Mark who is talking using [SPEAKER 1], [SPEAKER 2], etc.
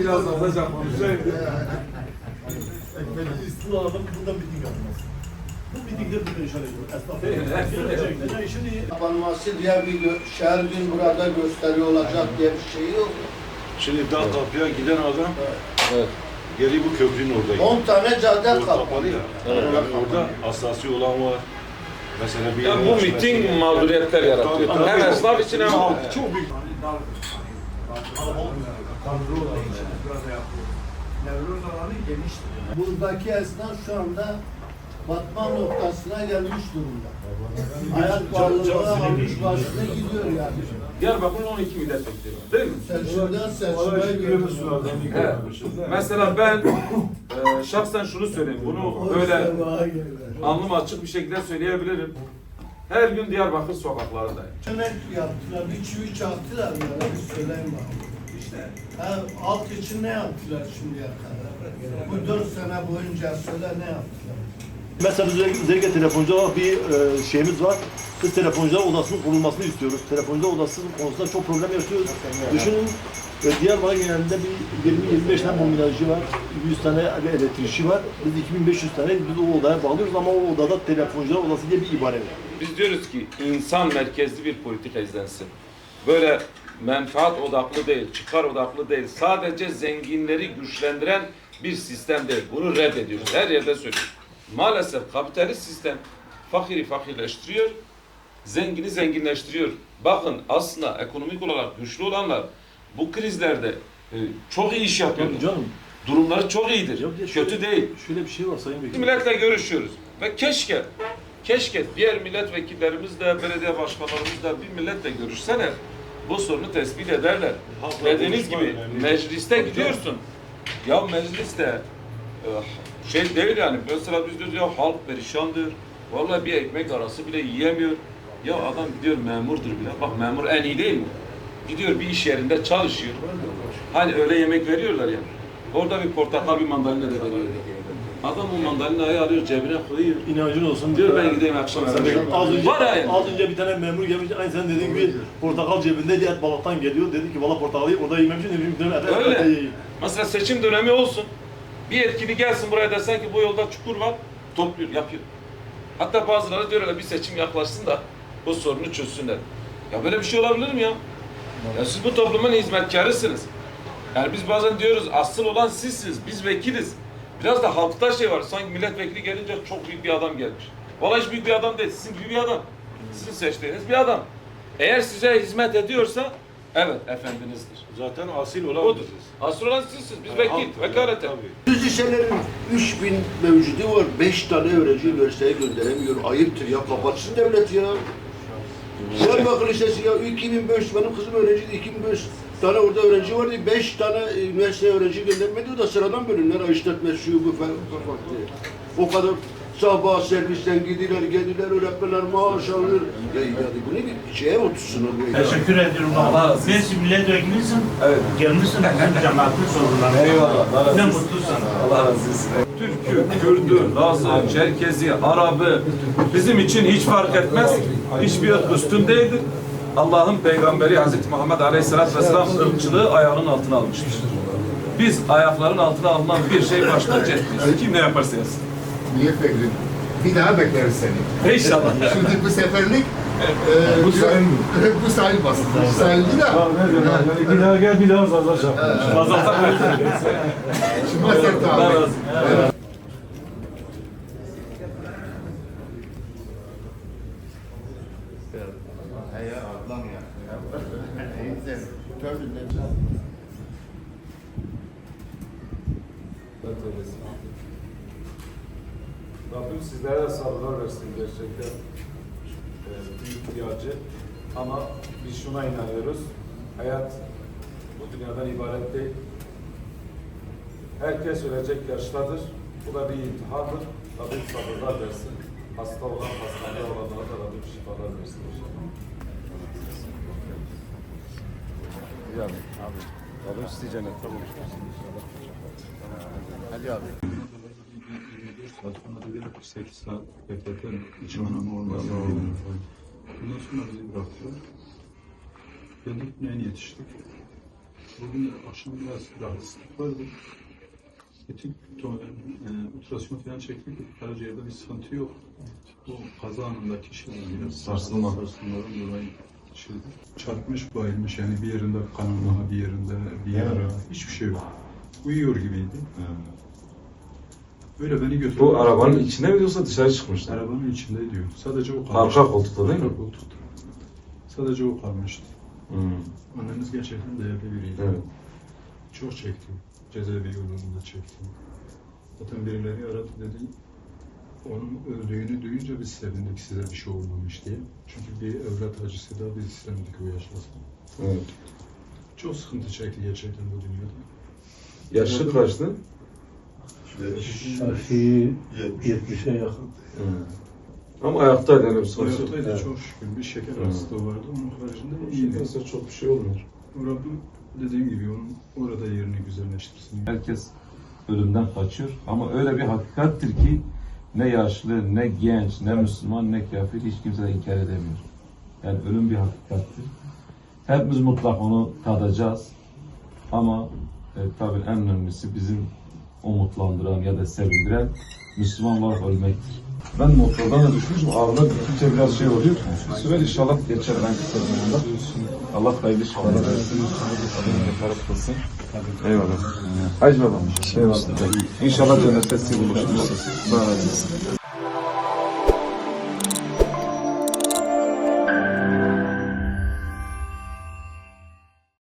[SPEAKER 1] Biraz alacak konuşayım.
[SPEAKER 2] Ekmeği üstüne alalım, burada miting yapmaz. Bu mitingde bir inşallah esnaf. Şimdi
[SPEAKER 3] Kapanması diye bir şehir gün burada gösteri olacak diye bir şey yok.
[SPEAKER 4] Şimdi daha kapıya giden adam geri bu köprünün oradaydı.
[SPEAKER 3] 10 tane cadde
[SPEAKER 4] O
[SPEAKER 3] kapalı.
[SPEAKER 4] kapalı ya. Yani orada asası olan var. Mesela bir
[SPEAKER 1] Yani bu miting mağduriyetler yaratıyor.
[SPEAKER 4] Tabii, tabii.
[SPEAKER 1] Hem esnaf için hem halk için.
[SPEAKER 2] çok büyük.
[SPEAKER 3] Buradaki esnaf şu anda batma noktasına gelmiş durumda. Hayat pahalılığı almış başına gidiyor yani.
[SPEAKER 1] Diyarbakır'ın 12 milletvekili var, değil mi?
[SPEAKER 3] Seçimden seçime gidiyoruz.
[SPEAKER 1] Evet. Mesela ben şahsen şunu söyleyeyim. Bunu böyle alnım açık bir şekilde söyleyebilirim. Her gün Diyarbakır sokaklarındayım.
[SPEAKER 3] Ne yaptılar? Bir çivi çaktılar ya. Bir söyleyeyim bak. İşte halk için ne yaptılar şimdiye kadar? Bu 4 sene boyunca söyle ne yaptılar?
[SPEAKER 2] Mesela biz özellikle telefoncular bir şeyimiz var. Biz telefoncular odasının kurulmasını istiyoruz. Telefoncular odası konusunda çok problem yaşıyoruz. Düşünün Diyarbakır genelinde bir 20-25 tane mobilyacı var. 100 tane elektrikçi var. Biz 2500 tane biz o odaya bağlıyoruz ama o odada telefoncular odası diye bir ibare var.
[SPEAKER 1] Biz diyoruz ki insan merkezli bir politika izlensin. Böyle menfaat odaklı değil, çıkar odaklı değil, sadece zenginleri güçlendiren bir sistem değil. Bunu reddediyoruz. Her yerde söylüyoruz. Maalesef kapitalist sistem fakiri fakirleştiriyor, zengini zenginleştiriyor. Bakın aslında ekonomik olarak güçlü olanlar bu krizlerde çok iyi iş yapıyorlar.
[SPEAKER 2] Canım.
[SPEAKER 1] Durumları çok iyidir. Kötü değil.
[SPEAKER 2] Şöyle bir şey var Sayın Bekir.
[SPEAKER 1] Milletle görüşüyoruz ve keşke diğer milletvekillerimiz de, belediye başkanlarımız da bir milletle görüşseler, bu sorunu tespit ederler. Dediğiniz gibi mecliste gidiyorsun. Ya mecliste şey değil yani, mesela biz diyoruz ya halk perişandır. Vallahi bir ekmek arası bile yiyemiyor. Ya adam gidiyor memurdur bile. Bak memur en iyi değil mi? Gidiyor bir iş yerinde çalışıyor. Hani öyle yemek veriyorlar ya. Orada bir portakal, bir mandalina da veriyor. Adam o mandalinayı alıyor, cebine koyuyor.
[SPEAKER 2] İnancın olsun.
[SPEAKER 1] Diyor ben gideyim akşam
[SPEAKER 2] Az önce bir tane memur gelmiş, aynı sen dediğin gibi portakal cebinde et balıktan geliyor. Dedi ki valla portakalı orada yemem için bir dönem et.
[SPEAKER 1] Öyle. Mesela seçim dönemi olsun. Bir yetkili gelsin buraya desen ki bu yolda çukur var, topluyor, yapıyor. Hatta bazıları diyor öyle bir seçim yaklaşsın da bu sorunu çözsünler. Ya böyle bir şey olabilir mi ya? Ya siz bu toplumun hizmetkarısınız. Yani biz bazen diyoruz asıl olan sizsiniz, biz vekiliz. Biraz da halkta şey var, sanki milletvekili gelince çok büyük bir adam gelmiş. Vallahi hiç büyük bir adam değil, sizin gibi bir adam. Sizin seçtiğiniz bir adam. Eğer size hizmet ediyorsa, evet efendinizdir.
[SPEAKER 4] Zaten asil olan
[SPEAKER 1] Odur.
[SPEAKER 4] biziz.
[SPEAKER 1] Asıl olan sizsiniz, biz vekil, vekalete.
[SPEAKER 4] Tabii.
[SPEAKER 3] Liselerin 3000 mevcudu var. 5 tane öğrenci üniversiteye gönderemiyor. Ayıptır ya. Kapatsın devlet ya. Diyarbakır Lisesi ya 2500 benim kızım öğrenciydi. 2500 tane orada öğrenci vardı. 5 tane üniversiteye öğrenci göndermedi. O da sıradan bölümler. İşletme, şu bu falan. O kadar sabah servisten geldiler öğretmenler maaş alır. Ya bunu bir şeye otursun.
[SPEAKER 5] Teşekkür ediyorum. Ben siz milletvekilisin. Evet. Gelmişsin bizim cemaatin sorunlarına.
[SPEAKER 1] Eyvallah.
[SPEAKER 5] Ne mutlu sana.
[SPEAKER 1] Allah razı olsun. Türk'ü, Kürd'ü, Laz'ı, Çerkez'i, Arap'ı bizim için hiç fark etmez. Hiçbir üstün değildir. Allah'ın peygamberi Hazreti Muhammed Aleyhisselatü Vesselam ırkçılığı ayağının altına almıştır. Biz ayakların altına alınan bir şey baştan etmeyiz. Kim ne yaparsa yapsın.
[SPEAKER 6] Milletvekili. Bir daha bekleriz seni.
[SPEAKER 1] İnşallah.
[SPEAKER 6] Şimdi bu seferlik bu sayılmaz. Sayıldı da.
[SPEAKER 2] Bir daha gel bir daha fazla çarp.
[SPEAKER 6] Şimdi Mazhar tabi.
[SPEAKER 7] Rabbim sizlere de sabırlar versin gerçekten. Büyük bir acı. Ama biz şuna inanıyoruz. Hayat bu dünyadan ibaret değil. Herkes ölecek yaştadır. Bu da bir imtihandır. Rabbim sabırlar versin. Hasta olan, hastanede olanlara da Rabbim şifalar versin.
[SPEAKER 4] Abi. Rabbim sizi cennette buluştursun.
[SPEAKER 6] Hadi abi.
[SPEAKER 7] 8 saat bekletelim. Hiç anlamı olmaz. Bundan sonra bizi bıraktılar. Geldik, neyin yetiştik?
[SPEAKER 4] Bugün akşam biraz rahatsızlık vardı. Etik ultrason falan çektik. Karaciğerde bir sıkıntı yok. Bu kaza anındaki şey biraz sarsılmadan dolayı şeydi. Çarpmış, bayılmış yani bir yerinde kanama, bir yerinde bir yara, hiçbir şey yok. Uyuyor gibiydi. Böyle beni götürdü.
[SPEAKER 1] Bu arabanın içine mi yoksa dışarı çıkmıştı?
[SPEAKER 4] Arabanın içinde diyor. Sadece o kalmıştı.
[SPEAKER 1] Arka koltukta değil mi?
[SPEAKER 4] Arka koltukta. Sadece o kalmıştı.
[SPEAKER 1] Hmm.
[SPEAKER 4] Annemiz gerçekten değerli biriydi.
[SPEAKER 1] Evet.
[SPEAKER 4] Çok çekti. Cezaevi yolunda çekti. Zaten birileri aradı dedi. Onun öldüğünü duyunca biz sevindik size bir şey olmamış diye. Çünkü bir evlat acısı da biz istemedik o yaşlasın.
[SPEAKER 1] Evet.
[SPEAKER 4] Çok sıkıntı çekti gerçekten bu dünyada.
[SPEAKER 1] Yaşı kaçtı?
[SPEAKER 2] Şafi 70'e yakın.
[SPEAKER 1] Ama ayaktaydı yani bir sonuç yok.
[SPEAKER 4] Hayattaydı çok şükür. Bir şeker hastalığı vardı. Onun haricinde iyiydi.
[SPEAKER 1] Şekerse çok bir şey olmuyor.
[SPEAKER 4] Rabbim dediğim gibi onun orada yerini güzelleştirsin.
[SPEAKER 1] Herkes ölümden kaçıyor ama öyle bir hakikattir ki ne yaşlı, ne genç, ne Müslüman, ne kafir hiç kimse de inkar edemiyor. Yani ölüm bir hakikattir. Hepimiz mutlak onu tadacağız. Ama tabii en önemlisi bizim umutlandıran ya da sevindiren Müslüman olarak ölmektir. Ben motordan da düşmüşüm. Ağrına gittikçe biraz şey oluyor. Süper inşallah geçer ben kısa zamanda. Allah hayırlı şifalar versin. Allah kılsın. Eyvallah. Hacı babam. Eyvallah. İnşallah cennette sizi buluştururuz. Sağ olun.